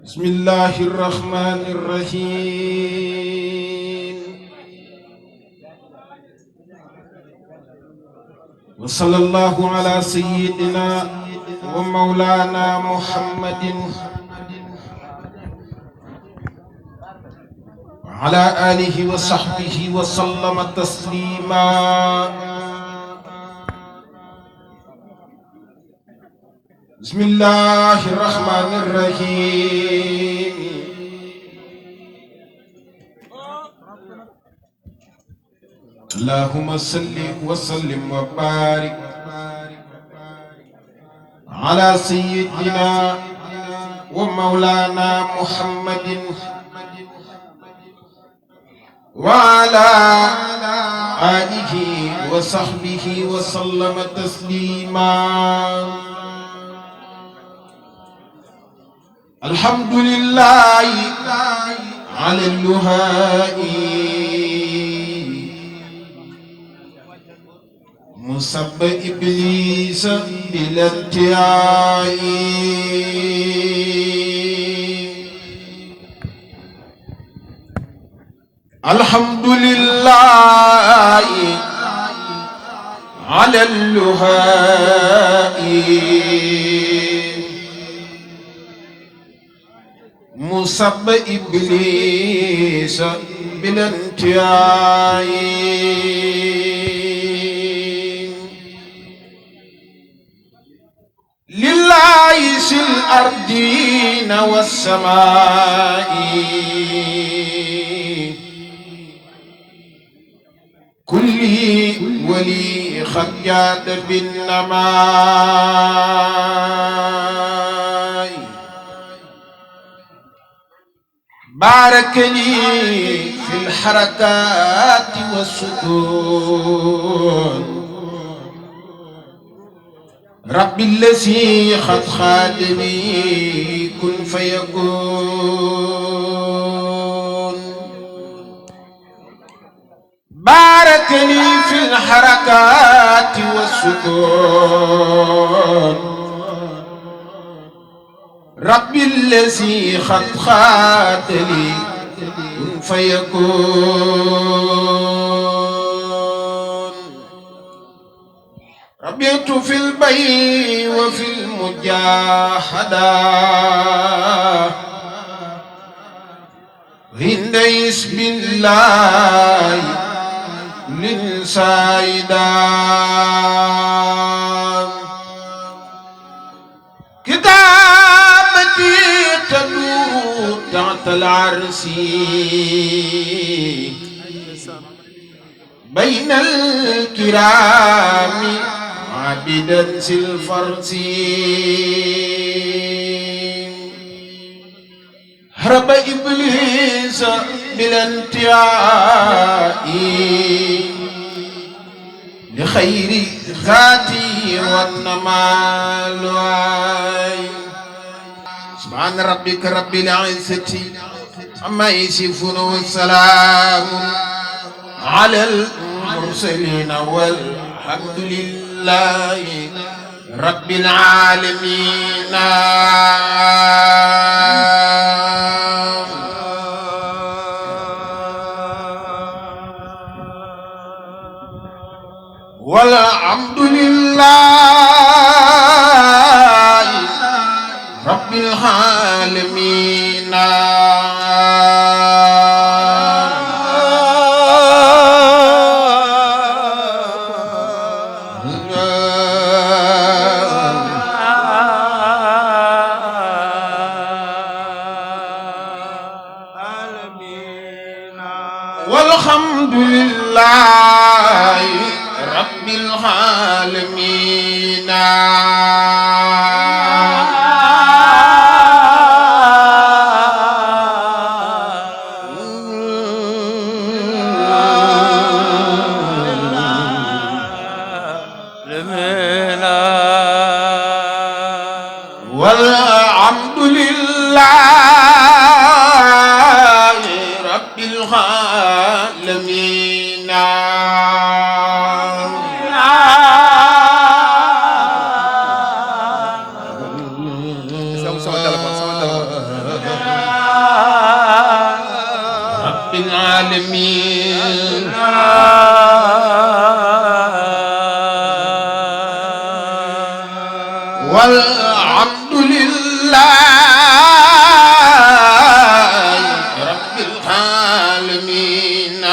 بسم الله الرحمن الرحيم وصلى الله على سيدنا ومولانا محمد وعلى آله وصحبه وسلم تسليما. بسم الله الرحمن الرحيم اللهم صل وسلم وبارك على سيدنا ومولانا محمد وعلى آله وصحبه وسلم تسليما. الحمد لله على اللهاء مصب إبليس بلا انتهاء. الحمد لله على اللهاء مصب إبليس بلا انتهاء. لله في الأرضين والسماء كل ولي قد جاد بالنماء. بارك لي في الحركات والسكون رب الذي قد خادني كن فيكون. بارك لي في الحركات والسكون رب الذي قد خاد لي كن فيكون. ربيت في البيع وفي المجاهدة عند اسم الله للسائدة. كتابتي تدور تحت العرش بين الكرام عابدا ذي الفرس. هرب إبليس بلا انتهاء لخير ذاتي والنمال. سبحان ربك رب العزة عما يصفون والسلام على المرسلين والحمد لله رب العالمين. والحمد لله رب العالمين. والحمد لله رب العالمين. والحمد لله رب العالمين. رب العالمين والحمد لله رب العالمين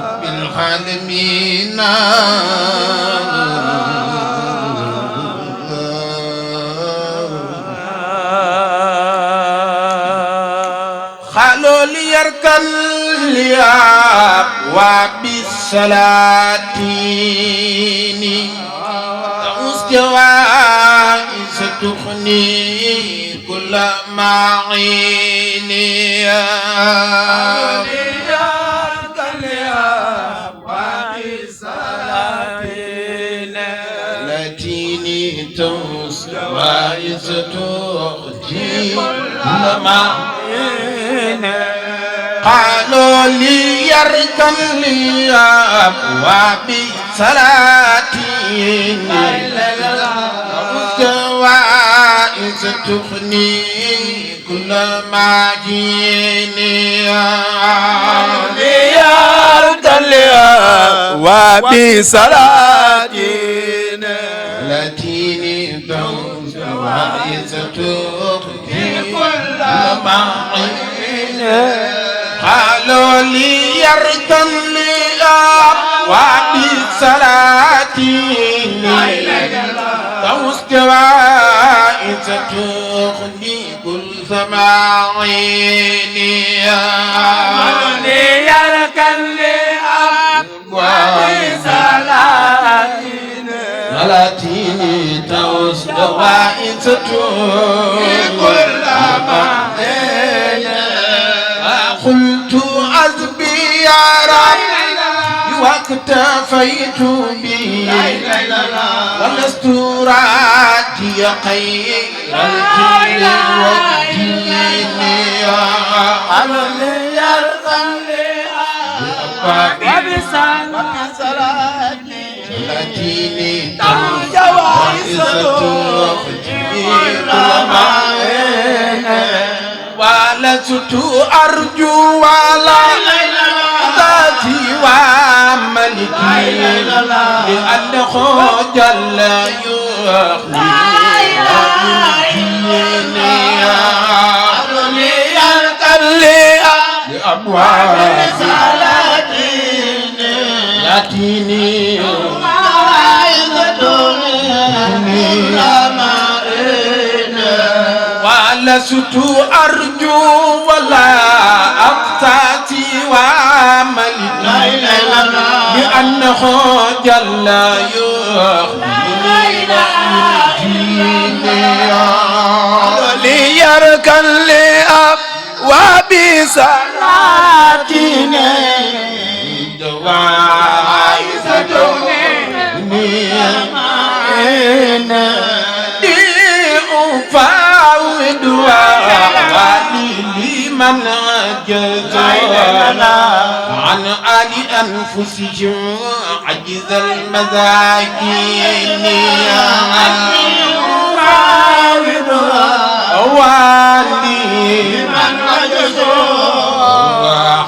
رب العالمين خلوا لي يركن لي وبالسلاتين تعوز جوائز تخني كل معيني لاتيني تعوز جوائز تخني كل معيني قالوا لي يركن لي أبوابي سلاتين جوائز تخني كل ما جيني يركن لي أبوابي سلاتين لاتيني جوائز تخني كل ما جيني قالوا لي يركن لي وبالسلاتين توس جوائز تغني كل سماعيني يركن لي سلاتين توس جوائز تغني كل سماعيني قلت عذبي يا رب واكتفيت به ولست راجي خير الجن والدين وبسلاتيني جوائز ولست أرجو ولا ذاتي وملكي لأنه جل يغني لأبواب ياتيني ولست أرجو ولا أقتاتي وملكي لأنه جل يغني ليركن لي وبسلاتين جوائز أفاوض وأعلي لمن عجز عن آل أنفسهم عجز المساكين أفاوض وأعلي لمن عجز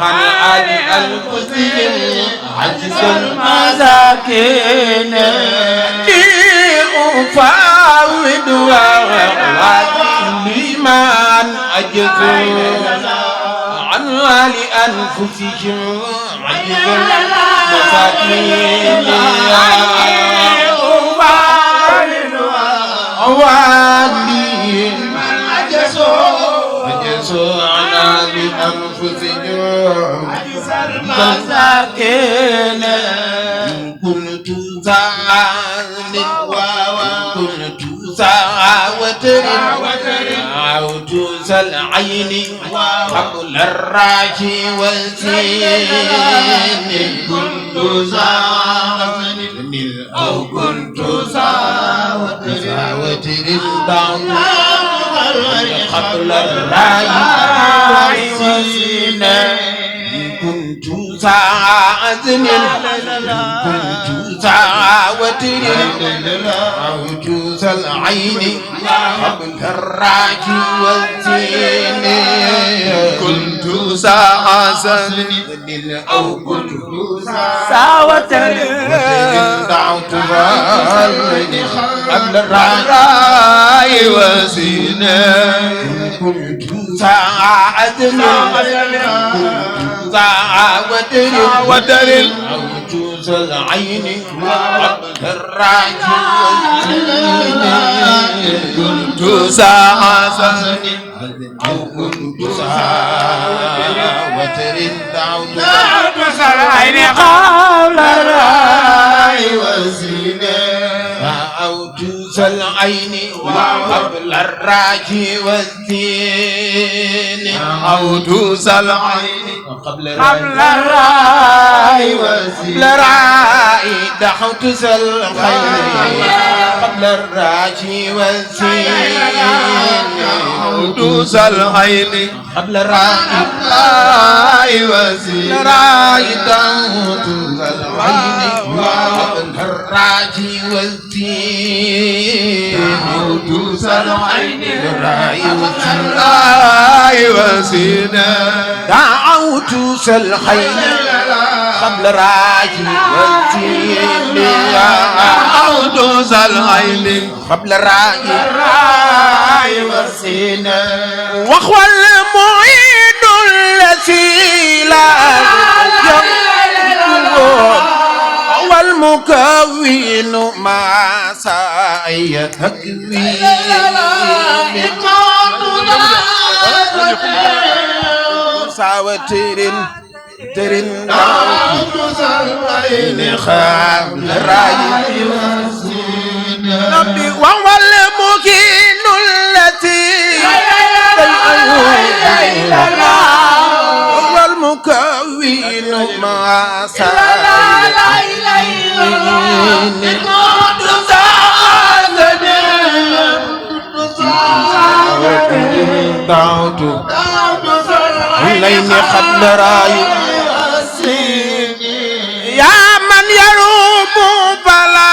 عن آل أنفسهم عجز المساكين أفاوض لمن أجزوا عن لأنفسهم عجز المساكين أوالي من أجزوا عن لأنفسهم عجز المساكين كنت زعل كنت ساوتر عود العين قبل الراجي والزين كنت ساوتر أو كنت ساوتر البعض قبل الراجي والزين كنت ساعدني كنت ساوتر عوجوز العين قبل الراجي والزين كنت ساعة أو كنت ساوة دعوت ظالني قبل الرعاي وزينة كنت ساعدني ودر عوجوز العين قبل الراجي والزين كنت ساعة أو كنت ساوتر دعوت العين قبل الرعاي وزينة أو جوز العين قبل الراجي والدين أو دوس العين قبل الرعاي وزينة الرعاي دعوت الخير قبل الراجي والزين دوس العين قبل الرعاي وزينة الرعاي دعوت العين قبل الراجي والدين دوس العين الرعاي وزينة دعوت الخير قبل الراجي والدين أو دوس العين قبل الراجي وزينة وهو المعين الذي لا يملك والمكون ما سعي تكوين ساوتر ترن دعوت خام الراي ربي وهو المكين التي وهو المكون ما سعي دعوت الليل قبل راي يا من يروم فلا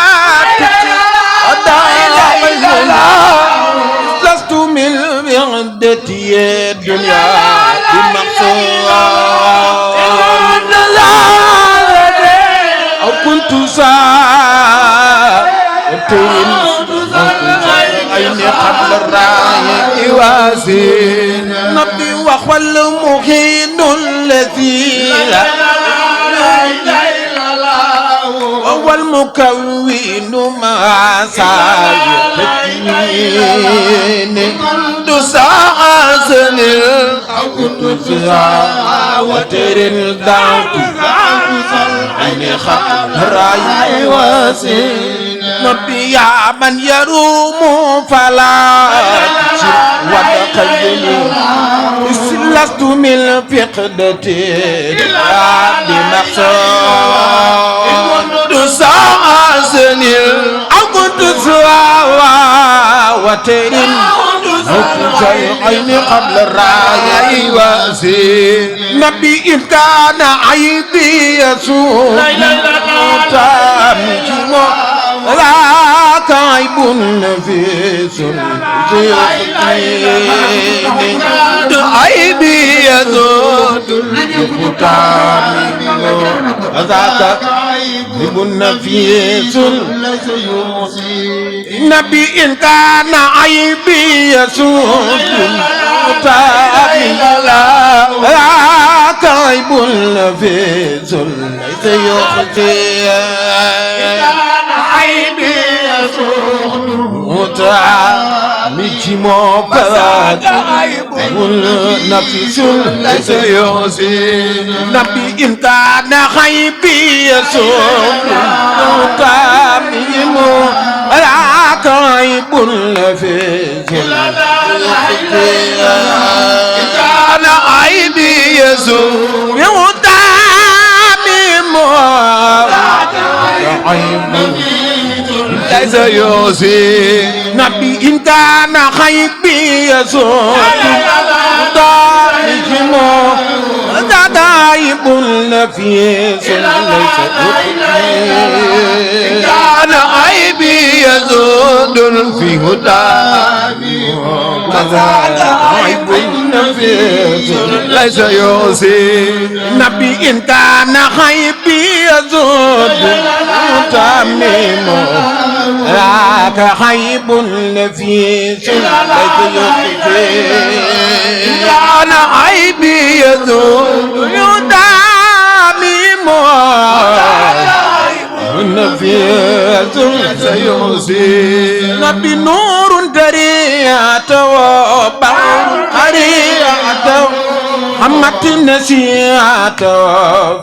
لست من وعدتي الدنيا بمقصود أو كنت ساعتين أين قبل الراي وزين نبي وهو المهين الذي وهو المكون ما سايتين دساعة أو كنت وتر الدعوت عين خط راي وزين نبي يا من يروم فلا وتقيني لست من فقدتي بمقصود ساعة أو كنت سوا وترين أو كنت عيني قبل الرأي وزين نبي إن كان عيبي يسوع تامجمو لا كعيب نفيس عيبي يزود الفتامجمو ذاك عيب نفيس نبي إن كان عيبي يسود الفتامجمو لا كعيب نفيس ليس يخزي عيبي متعمجمو فات والنفس ليس يحسن نبي إن كان خيبي يسوع متعمجمو راك عيب النفس إن كان عيبي يسوع متعمجمو راك عيب ليس يوسي نبي إن كان خيبي يسوع دارجمو ذاك تائب نفيس ليس كان عيبي يزود في هدى عيب نفيس ليس يوصي نبي إن كان عيبي يزود تميم راك عيب نفيس ليس يوصي كان عيبي يزود تميم نفيس سيوصي نبي نور دريعة وبعر قريعة حمت نسيعة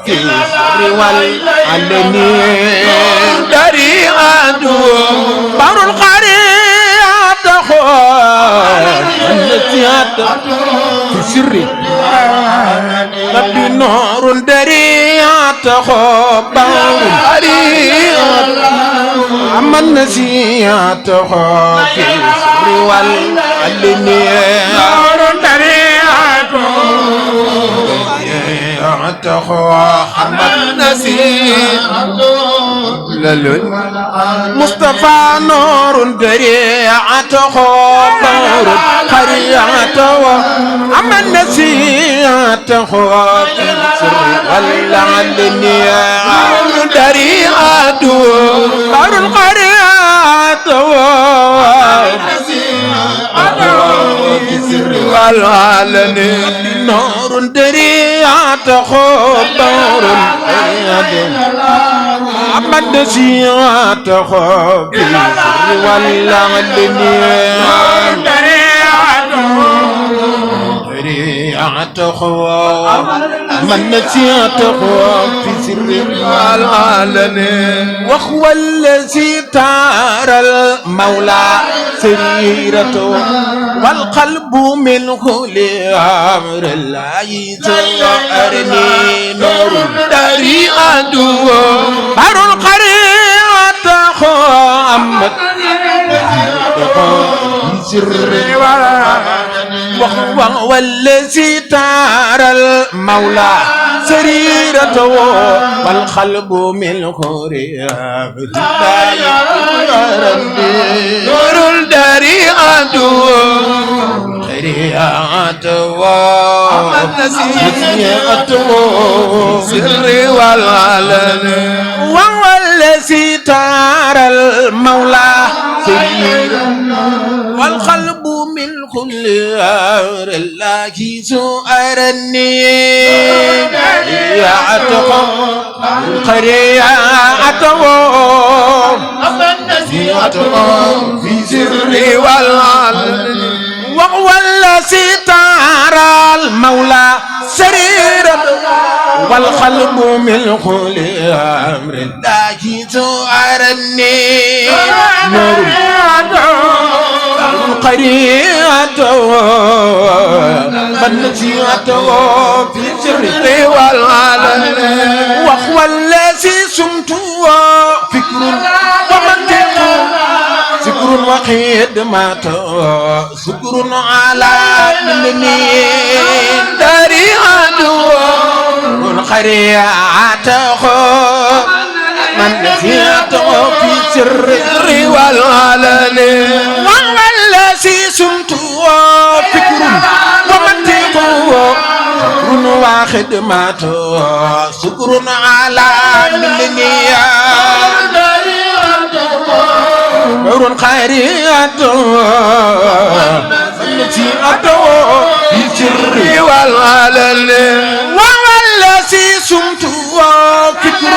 في السر والعلنين دريعة بحر القريعة نسيعة في السر نبي نور دريعة بحر أما النسيات في السر والعلنية نور دريعة محمد نسيعة مصطفى نور دريعة خبر قريعة أما النسيات في السر والعلنية دريعة بحر القريعة والعلن نور دريعة خبر أما النسيات في السر والعلنية دريعة خبر من نسيت في سر والعلن وهو الذي تار المولى سريرته والقلب منه لأمر الله أرني نور دريعة بحر القريعة محمد سر وهو الذي تار المولى سريرته والقلب منه رياض نور الدريعة نسيئته سر والعلن وهو الذي تار المولى سريرته والقلب من كل أمر الله سؤرني يعتقم قريعته في سر والعلن وهو الذي ترى المولى سريرته والقلب من كل أمر الله سؤرني نور قريعته فالنسيئته في سر والعلن وهو الذي سمته فكر ومنطق ذكر وخدمته شكر على مني دريعة قريعته من نسيته في سر والعلن وهو الذي سمته فكر ومنطق شكر وخدمته شكر على مني نور قريعته نسيئته في سر والعلن وهو الذي سمته فكر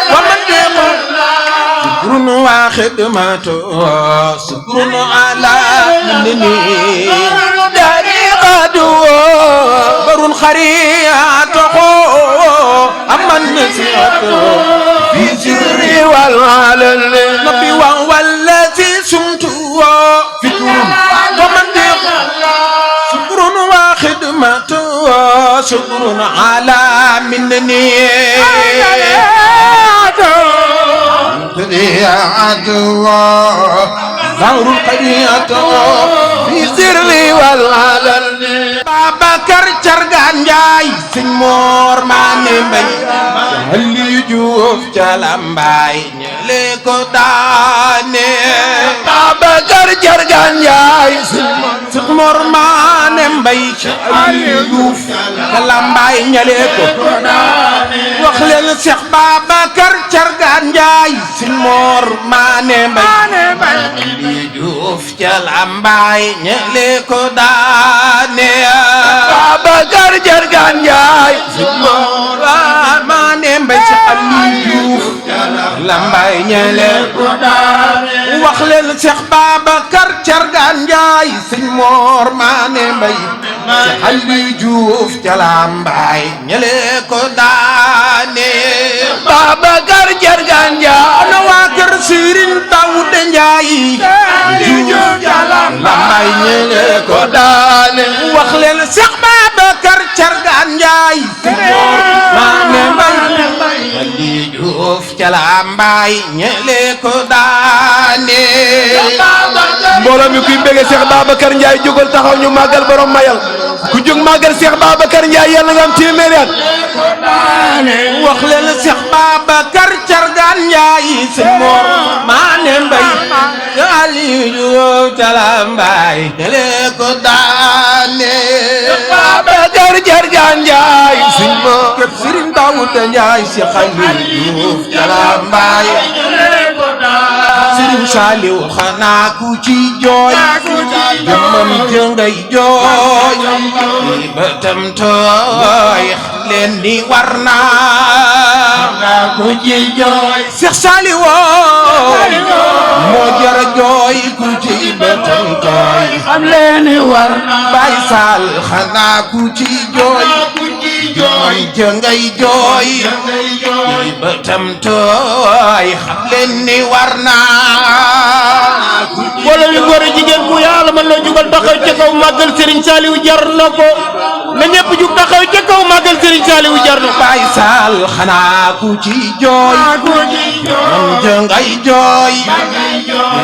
ومنطق شكر وخدمته شكر على مني دريعة نور قريعته أما النسيئته في سر والعلن نبي وهو الذي سمته فكر ومنطق شكر وخدمته شكر على مني دريعة نور قريعته في سر والعلن Babacar Cargaan Njaay sëñ Moor Maane Mbay Aliou Diouf ca Lambaay ñële ko daane Babacar Cargaan Njaay sëñ Moor Maane Mbay Aliou Diouf ca Lambaay ñële ko daane wax leen Cheikh Babacar Cargaan Njaay sëñ Moor Maane Mbay Aliou Diouf ca Lambaay ñële ko daane Babacar Cargaan Njaay sëñ Moor Maane Mbay ca Aliou Diouf Lambaay ñële ko daane wax leen Cheikh Babacar Cargaan Njaay sëñ Moor Maane Mbay ca Aliou Diouf ca Lambaay ñële ko daane Babacar Cargaan Njaay ana waa kër Serigne Daouda Njaay Diouf ca Lambaay ñële ko daane wax leen Cheikh Babacar Cargaan Njaay sëñ Moor Maane Mbay Aliou Diouf ca Lambaay ñële ko daane mbooloo mi kuy bëgg Cheikh Babacar Ndiaye jógal taxaw ñu màggal borom mayal ku jóg màggal Cheikh Babacar Ndiaye yàlla nga am téeméeri at wax leen Cheikh Babacar Cargaan Njaay sëñ Moor Maane Mbay Aliou Diouf ca Lambaay ñële ko daane Babacar Cargaan Njaay sëñ Moor kër Serigne Daouda Njaay Cheikh Aliou Diouf ca Lambaay Serigne Saliou xanaa ku ci jooy jëmmam jëngay jooy li bëtam tooy leen ni war naa ku ci jooy Cheikh Saliou moo jara jooy ku ci bëtam tooy am leen ni war naa Baye Sall xanaa ku ci jooy jëmmam jëngay jooy li bëtam tooy xam leen ni war naa mbooloo mi góor a jigéen ku yàlla mën na jugal taxaw ca kaw màggal Serigne Saliou jar na ko na ñëpp jug taxaw ca kaw màggal Serigne Saliou jar na ko Baye Sall xanaa ku ci jooy moom jëngay jooy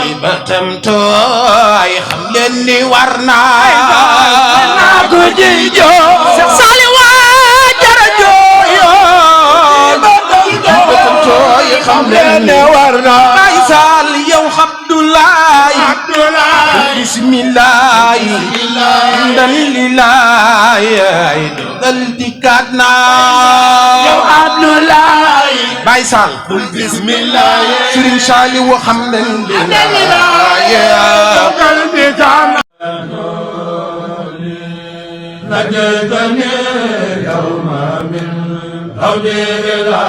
li bëtam tooy xam leen ni war naa ku ci jooy Cheikh Saliou jara jooy bëtam tooy xam leen ni war naa Baye Sall yow Abdoulaye bismillahi alhamdulillahi dogal dikkaat naa yow Abdoulaye Baye Sall bismillahi Serigne Saliou alhamdulillahi dogal dikkaat najjatani yawma min awdi ila